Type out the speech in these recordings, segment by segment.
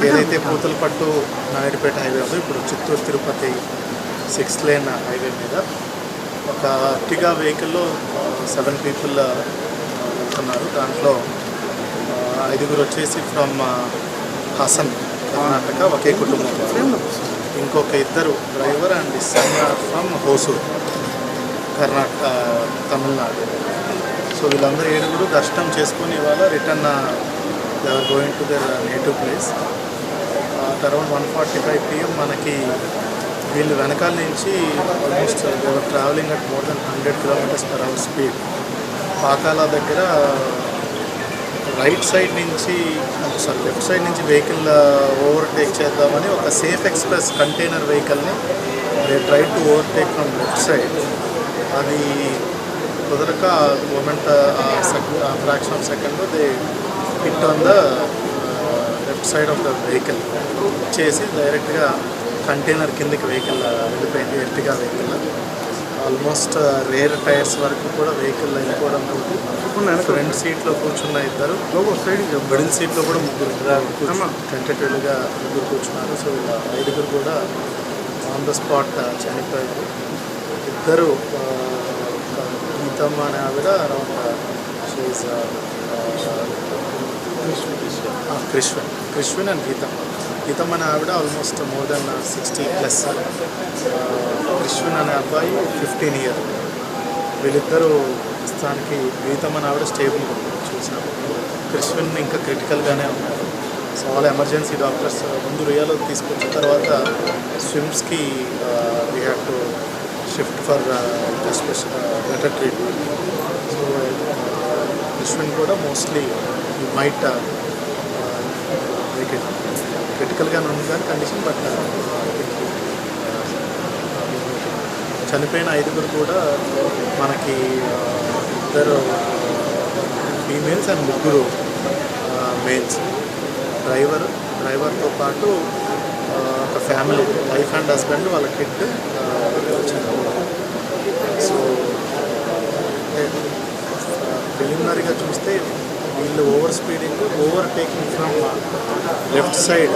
ఏదైతే పూతలపట్టు నాయుడుపేట హైవే ఉందో ఇప్పుడు Chittoor Tirupati 6th lane highway మీద ఒక అర్టిగా వెహికల్లో 7 పీపుల్ వెళ్తున్నారు. దాంట్లో 5 వచ్చేసి ఫ్రమ్ హాసన్ కర్ణాటక, ఒకే కుటుంబం. ఇంకొక 2 driver and son from Hosur Karnataka, Tamil Nadu. So వీళ్ళందరూ 7 దర్శనం చేసుకొని ఇవాళ return they are going to their native place. Around 1:45 PM మనకి వీళ్ళు వెనకాల నుంచి almost they were travelling at more than 100 km/h speed. Pakala దగ్గర రైట్ సైడ్ నుంచి లెఫ్ట్ సైడ్ నుంచి వెహికల్ ఓవర్టేక్ చేద్దామని ఒక సేఫ్ ఎక్స్ప్రెస్ కంటైనర్ వెహికల్ని they try to overtake from left side. అది కుదరక moment fraction of second they hit on the left side of the vehicle చేసి డైరెక్ట్గా కంటైనర్ కిందకి వెహికల్ వెళ్ళిపోయింది. Ertiga vehicle almost rare tyres వరకు కూడా వెహికల్ వెళ్ళిపోవడంతో ఫ్రంట్ సీట్లో కూర్చున్న 2, మిడిల్ సీట్లో కూడా 3 టెంటేటివ్గా 3 కూర్చున్నారు. సో ఇలా 5 కూడా ఆన్ ద స్పాట్ చనిపోయారు. 2 గీతమ్మ అనే ఆవిడ అరౌండ్ షీఈస్ క్రిష్విన్ అండ్ గీతమ్మ అనే ఆవిడ ఆల్మోస్ట్ మోర్ దెన్ 60+. క్రిష్విన్ అనే అబ్బాయి 15 years. వీళ్ళిద్దరూ ప్రస్తుతానికి గీతమ్మ అనే ఆవిడ స్టేబుల్ చూసినప్పుడు, క్రిష్విన్ ఇంకా క్రిటికల్గానే ఉన్నారు. సో వాళ్ళ ఎమర్జెన్సీ డాక్టర్స్ ముందు రియాలోకి తీసుకొచ్చిన తర్వాత స్విమ్స్కి we have to shift for special better treatment. So క్రిష్విన్ కూడా మోస్ట్లీ మైట్ క్రిటికల్గానే ఉంది కానీ కండిషన్, బట్ చనిపోయిన 5 కూడా మనకి 2 ఫీమేల్స్ అండ్ 3 మేల్స్. డ్రైవర్తో పాటు ఒక ఫ్యామిలీ, వైఫ్ అండ్ హస్బెండ్, వాళ్ళ కిడ్ వచ్చింది. సో ప్రిలిమినరీగా చూస్తే వీళ్ళు over taking from left side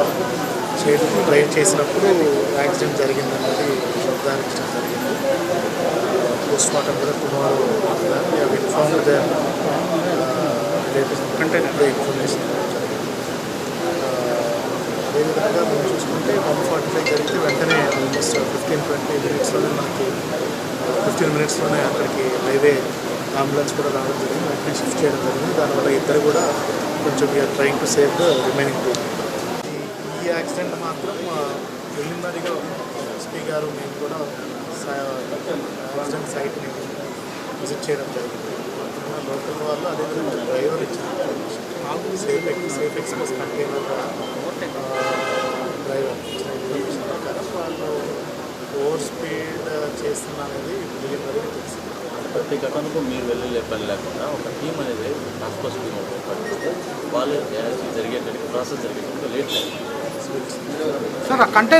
చేయడానికి ట్రై చేసినప్పుడు యాక్సిడెంట్ జరిగిందన్నది నిర్ధారించడం జరిగింది. పోస్ట్మార్టం కూడా tomorrow inform the container information జరిగింది. అదేవిధంగా మనం చూసుకుంటే 1:45 జరిగితే వెంటనే ఆల్మోస్ట్ 15-20 minutesలోనే మనకి 15 minutesలోనే అక్కడికి హైవే అంబులెన్స్ కూడా రావడం జరిగింది. వెంటనే షిఫ్ట్ చేయడం జరిగింది. దానివల్ల 2 కూడా కొంచెం we are trying to save the remaining 2. ఈ యాక్సిడెంట్ మాత్రం ప్రిలిమినరీగా ఎస్పీ గారు మేము కూడా యాక్సిడెంట్ సైట్ని విజిట్ చేయడం జరిగింది. లోకల్ వాళ్ళు అదేవిధంగా డ్రైవర్ ఇచ్చిన సేఫ్ ఎక్స్ప్రెస్ కంటైనర్ డ్రైవర్ ఇచ్చిన ఇన్ఫర్మేషన్ ప్రకారం వాళ్ళు ఓవర్ స్పీడ్ చేస్తున్నది ప్రిలిమినరీగా తెలిసింది. ప్రతి ఘటనకు మీరు వెళ్ళలే పని లేకుండా ఒక టీం అనేది టాస్క్ ఫోర్స్ టీం పనిచేస్తే వాళ్ళు జరిగేటట్టు ప్రాసెస్ జరిగేటట్టు లేట్ సార్ ఆ కంటైనర్